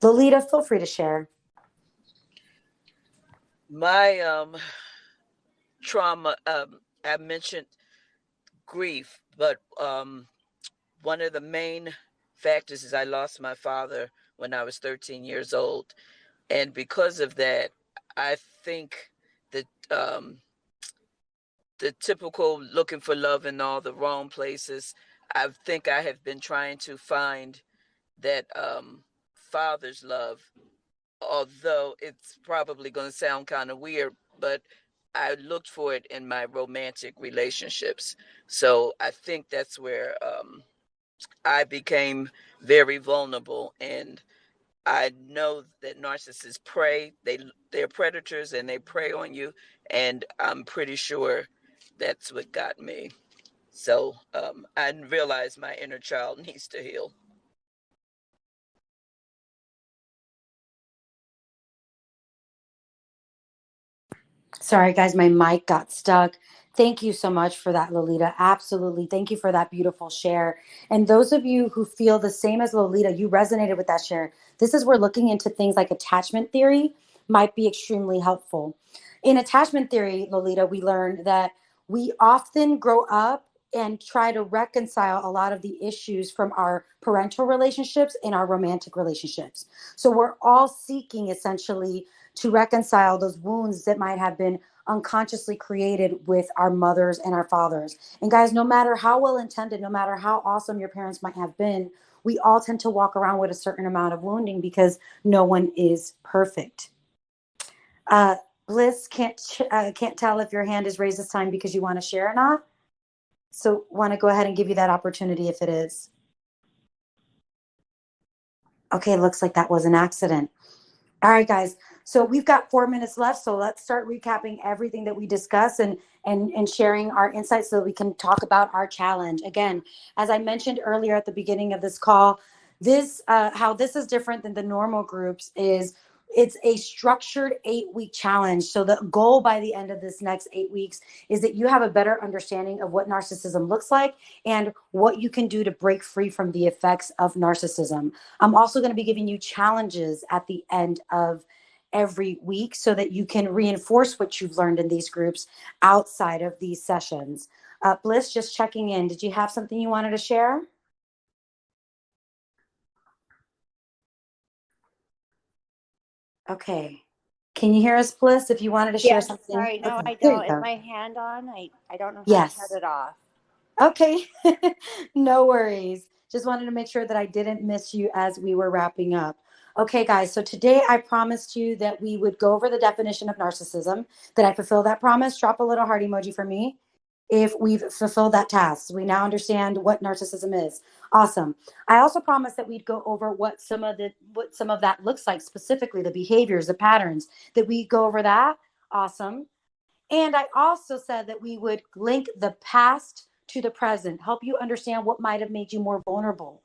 Lolita, feel free to share. My trauma, I mentioned grief, but one of the main factors is I lost my father when I was 13 years old. And because of that, I think that the typical looking for love in all the wrong places, I think I have been trying to find that father's love, although it's probably going to sound kind of weird, but I looked for it in my romantic relationships. So I think that's where I became very vulnerable. And I know that narcissists prey, they're predators and they prey on you. And I'm pretty sure that's what got me. So I realized my inner child needs to heal. Sorry, guys, my mic got stuck. Thank you so much for that, Lolita. Absolutely. Thank you for that beautiful share. And those of you who feel the same as Lolita, you resonated with that share. This is where looking into things like attachment theory might be extremely helpful. In attachment theory, Lolita, we learned that we often grow up and try to reconcile a lot of the issues from our parental relationships and our romantic relationships. So we're all seeking essentially to reconcile those wounds that might have been unconsciously created with our mothers and our fathers. And guys, no matter how well intended, no matter how awesome your parents might have been, we all tend to walk around with a certain amount of wounding because no one is perfect. Bliss, can't tell if your hand is raised this time because you want to share or not. So want to go ahead and give you that opportunity if it is. Okay, looks like that was an accident. All right, guys. So we've got 4 minutes left. So let's start recapping everything that we discussed and sharing our insights so that we can talk about our challenge. Again, as I mentioned earlier at the beginning of this call, how this is different than the normal groups is it's a structured 8-week challenge. So the goal by the end of this next 8 weeks is that you have a better understanding of what narcissism looks like and what you can do to break free from the effects of narcissism. I'm also going to be giving you challenges at the end of every week so that you can reinforce what you've learned in these groups outside of these sessions. Bliss, just checking in. Did you have something you wanted to share? Okay. Can you hear us, Bliss, if you wanted to share something? Sorry, no, Okay, I there you don't. Is go. my hand on? I don't know how Yes. to shut it off. Okay. No worries. Just wanted to make sure that I didn't miss you as we were wrapping up. Okay, guys. So today I promised you that we would go over the definition of narcissism. Did I fulfill that promise? Drop a little heart emoji for me if we've fulfilled that task. So we now understand what narcissism is. Awesome. I also promised that we'd go over what some of that looks like, specifically the behaviors, the patterns, that we go over that. Awesome. And I also said that we would link the past to the present, help you understand what might have made you more vulnerable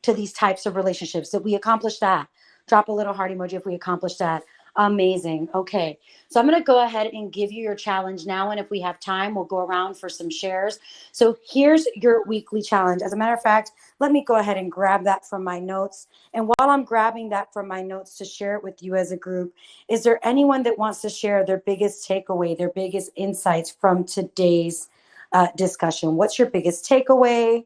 to these types of relationships. That we accomplished that. Drop a little heart emoji if we accomplished that. Amazing. Okay. So I'm going to go ahead and give you your challenge now. And if we have time, we'll go around for some shares. So here's your weekly challenge. As a matter of fact, let me go ahead and grab that from my notes. And while I'm grabbing that from my notes to share it with you as a group, is there anyone that wants to share their biggest takeaway, their biggest insights from today's discussion? What's your biggest takeaway,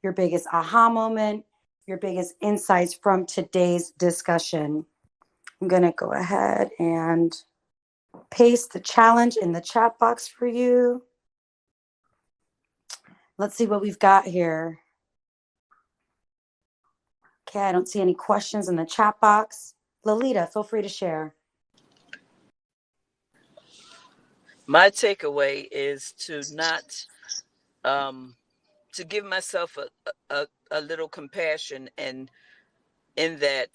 your biggest aha moment, your biggest insights from today's discussion? I'm going to go ahead and paste the challenge in the chat box for you. Let's see what we've got here. Okay, I don't see any questions in the chat box. Lolita, feel free to share. My takeaway is to not, to give myself a little compassion, and in that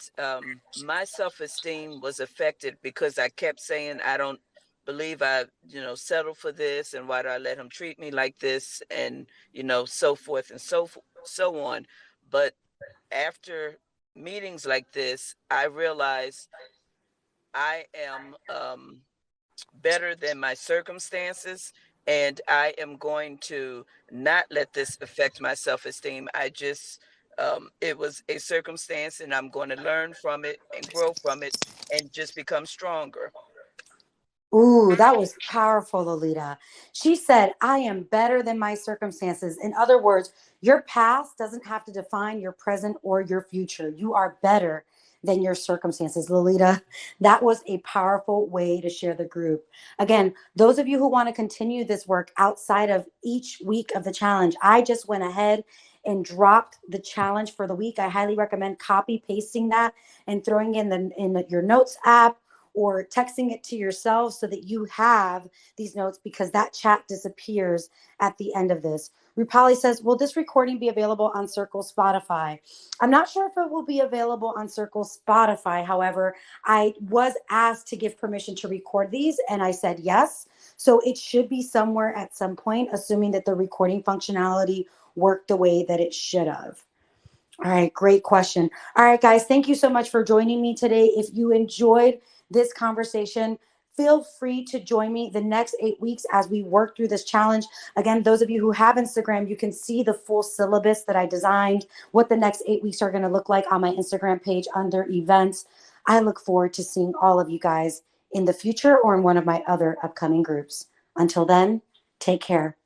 my self-esteem was affected because I kept saying, I don't believe I, settled for this, and why do I let him treat me like this, and, so forth and so on. But after meetings like this, I realized I am better than my circumstances, and I am going to not let this affect my self-esteem. It was a circumstance, and I'm going to learn from it and grow from it and just become stronger. Ooh, that was powerful, Lolita. She said, I am better than my circumstances. In other words, your past doesn't have to define your present or your future. You are better than your circumstances, Lolita. That was a powerful way to share the group. Again, those of you who want to continue this work outside of each week of the challenge, I just went ahead and dropped the challenge for the week. I highly recommend copy pasting that and throwing in your notes app, or texting it to yourself so that you have these notes, because that chat disappears at the end of this. Rupali says, will this recording be available on Circle Spotify? I'm not sure if it will be available on Circle Spotify. However, I was asked to give permission to record these, and I said yes. So it should be somewhere at some point, assuming that the recording functionality worked the way that it should have. All right, great question. All right, guys, thank you so much for joining me today. If you enjoyed this conversation, feel free to join me the next 8 weeks as we work through this challenge. Again, those of you who have Instagram, you can see the full syllabus that I designed, what the next 8 weeks are going to look like on my Instagram page under events. I look forward to seeing all of you guys in the future or in one of my other upcoming groups. Until then, take care.